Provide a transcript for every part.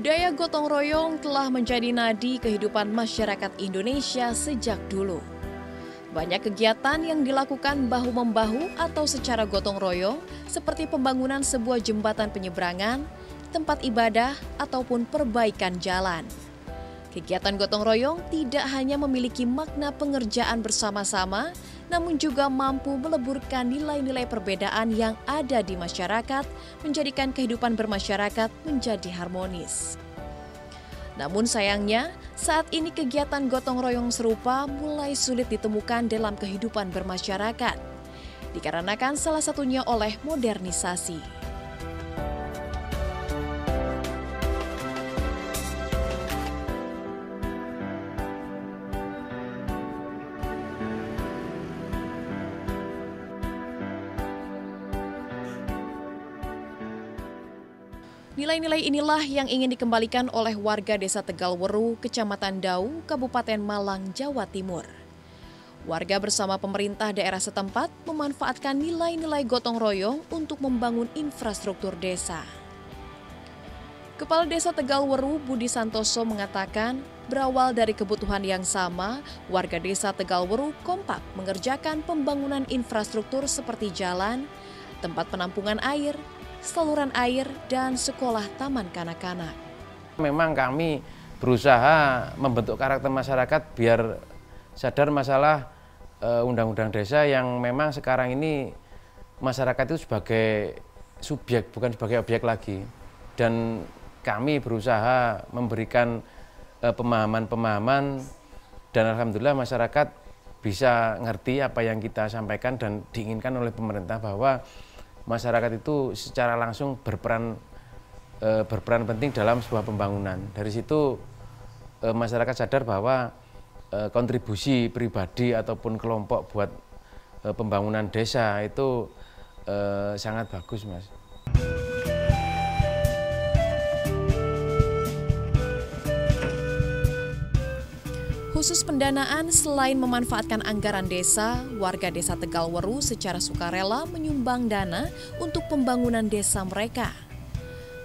Budaya gotong royong telah menjadi nadi kehidupan masyarakat Indonesia sejak dulu. Banyak kegiatan yang dilakukan bahu-membahu atau secara gotong royong seperti pembangunan sebuah jembatan penyeberangan, tempat ibadah, ataupun perbaikan jalan. Kegiatan gotong royong tidak hanya memiliki makna pengerjaan bersama-sama, namun juga mampu meleburkan nilai-nilai perbedaan yang ada di masyarakat, menjadikan kehidupan bermasyarakat menjadi harmonis. Namun sayangnya, saat ini kegiatan gotong royong serupa mulai sulit ditemukan dalam kehidupan bermasyarakat, dikarenakan salah satunya oleh modernisasi. Nilai-nilai inilah yang ingin dikembalikan oleh warga Desa Tegalweru, Kecamatan Dau, Kabupaten Malang, Jawa Timur. Warga bersama pemerintah daerah setempat memanfaatkan nilai-nilai gotong royong untuk membangun infrastruktur desa. Kepala Desa Tegalweru, Budi Santoso, mengatakan berawal dari kebutuhan yang sama, warga Desa Tegalweru kompak mengerjakan pembangunan infrastruktur seperti jalan, tempat penampungan air, saluran air, dan sekolah taman kanak-kanak. Memang kami berusaha membentuk karakter masyarakat biar sadar masalah undang-undang desa yang memang sekarang ini masyarakat itu sebagai subjek, bukan sebagai objek lagi. Dan kami berusaha memberikan pemahaman-pemahaman dan alhamdulillah masyarakat bisa ngerti apa yang kita sampaikan dan diinginkan oleh pemerintah bahwa masyarakat itu secara langsung berperan penting dalam sebuah pembangunan. Dari situ masyarakat sadar bahwa kontribusi pribadi ataupun kelompok buat pembangunan desa itu sangat bagus, Mas. Khusus pendanaan, selain memanfaatkan anggaran desa, warga Desa Tegalweru secara sukarela menyumbang dana untuk pembangunan desa mereka.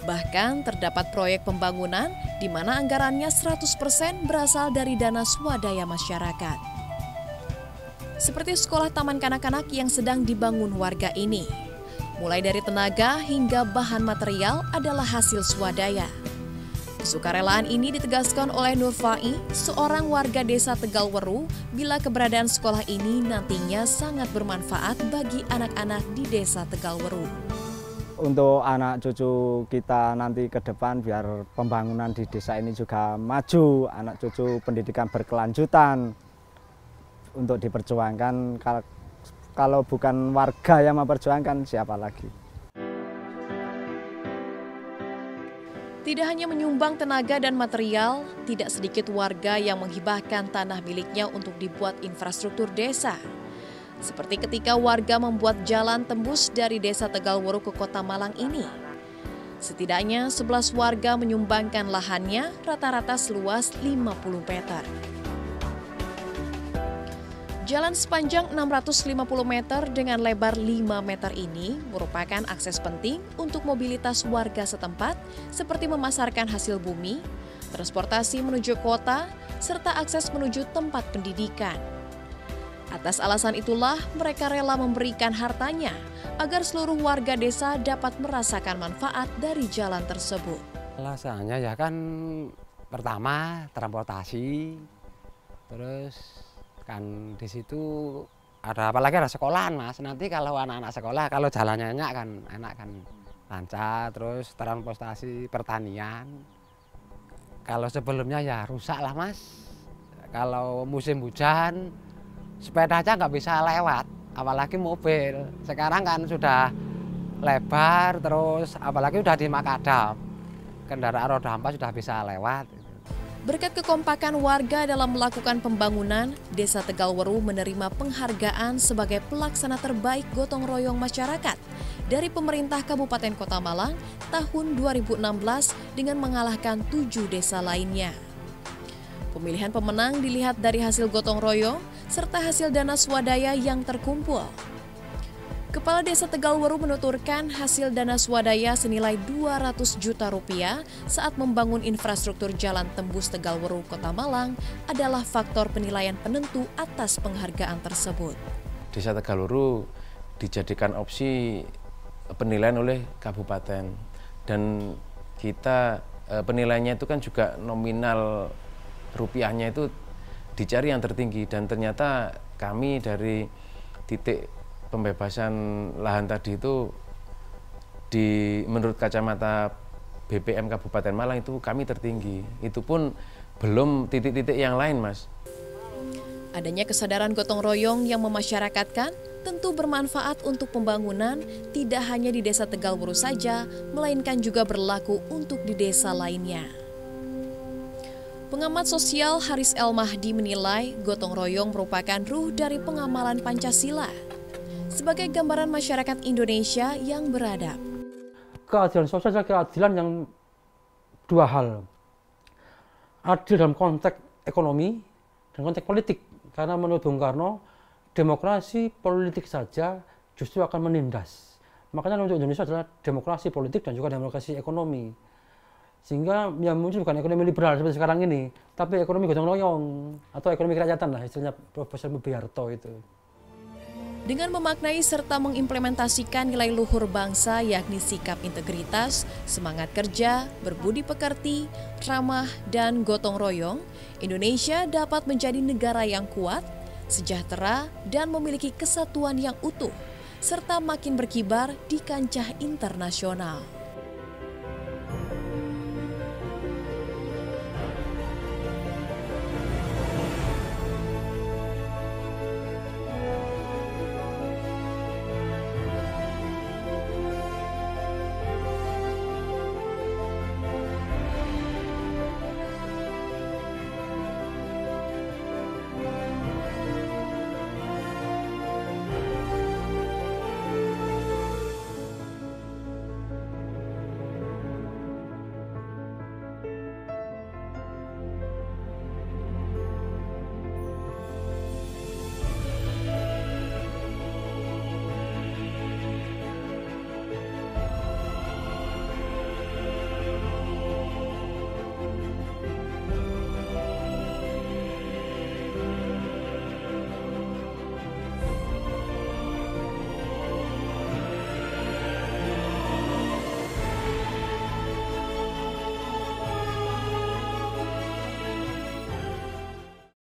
Bahkan terdapat proyek pembangunan di mana anggarannya 100% berasal dari dana swadaya masyarakat. Seperti sekolah taman kanak-kanak yang sedang dibangun warga ini. Mulai dari tenaga hingga bahan material adalah hasil swadaya. Kesukarelaan ini ditegaskan oleh Nur Fai, seorang warga Desa Tegalweru, bila keberadaan sekolah ini nantinya sangat bermanfaat bagi anak-anak di Desa Tegalweru. Untuk anak cucu kita nanti ke depan biar pembangunan di desa ini juga maju, anak cucu pendidikan berkelanjutan untuk diperjuangkan. Kalau bukan warga yang memperjuangkan, siapa lagi? Tidak hanya menyumbang tenaga dan material, tidak sedikit warga yang menghibahkan tanah miliknya untuk dibuat infrastruktur desa. Seperti ketika warga membuat jalan tembus dari Desa Tegalweru ke Kota Malang ini. Setidaknya 11 warga menyumbangkan lahannya rata-rata seluas 50 meter. Jalan sepanjang 650 meter dengan lebar 5 meter ini merupakan akses penting untuk mobilitas warga setempat seperti memasarkan hasil bumi, transportasi menuju kota, serta akses menuju tempat pendidikan. Atas alasan itulah mereka rela memberikan hartanya agar seluruh warga desa dapat merasakan manfaat dari jalan tersebut. Alasannya ya kan pertama transportasi, terus kan di situ ada apalagi ada sekolahan, Mas. Nanti kalau anak-anak sekolah kalau jalannya enak kan lancar, terus transportasi pertanian. Kalau sebelumnya ya rusak lah, Mas. Kalau musim hujan sepeda aja nggak bisa lewat, apalagi mobil. Sekarang kan sudah lebar, terus apalagi udah di makadam, kendaraan roda 4 sudah bisa lewat. Berkat kekompakan warga dalam melakukan pembangunan, Desa Tegalweru menerima penghargaan sebagai pelaksana terbaik gotong royong masyarakat dari pemerintah Kabupaten Kota Malang tahun 2016 dengan mengalahkan 7 desa lainnya. Pemilihan pemenang dilihat dari hasil gotong royong serta hasil dana swadaya yang terkumpul. Kepala Desa Tegalwaru menuturkan hasil dana swadaya senilai 200 juta rupiah saat membangun infrastruktur jalan tembus Tegalwaru, Kota Malang adalah faktor penilaian penentu atas penghargaan tersebut. Desa Tegalwaru dijadikan opsi penilaian oleh kabupaten dan kita penilaiannya itu kan juga nominal rupiahnya itu dicari yang tertinggi dan ternyata kami dari titik pembebasan lahan tadi itu menurut kacamata BPM Kabupaten Malang itu kami tertinggi. Itu pun belum titik-titik yang lain, Mas. Adanya kesadaran gotong royong yang memasyarakatkan tentu bermanfaat untuk pembangunan tidak hanya di Desa Tegalwaru saja, melainkan juga berlaku untuk di desa lainnya. Pengamat sosial Haris El Mahdi menilai gotong royong merupakan ruh dari pengamalan Pancasila sebagai gambaran masyarakat Indonesia yang beradab. Keadilan sosial adalah keadilan yang dua hal. Adil dalam konteks ekonomi dan konteks politik. Karena menurut Bung Karno, demokrasi politik saja justru akan menindas. Makanya untuk Indonesia adalah demokrasi politik dan juga demokrasi ekonomi. Sehingga yang muncul bukan ekonomi liberal seperti sekarang ini, tapi ekonomi gotong royong atau ekonomi kerakyatan lah, istilahnya Profesor Mubiarto itu. Dengan memaknai serta mengimplementasikan nilai luhur bangsa yakni sikap integritas, semangat kerja, berbudi pekerti, ramah, dan gotong royong, Indonesia dapat menjadi negara yang kuat, sejahtera, dan memiliki kesatuan yang utuh, serta makin berkibar di kancah internasional.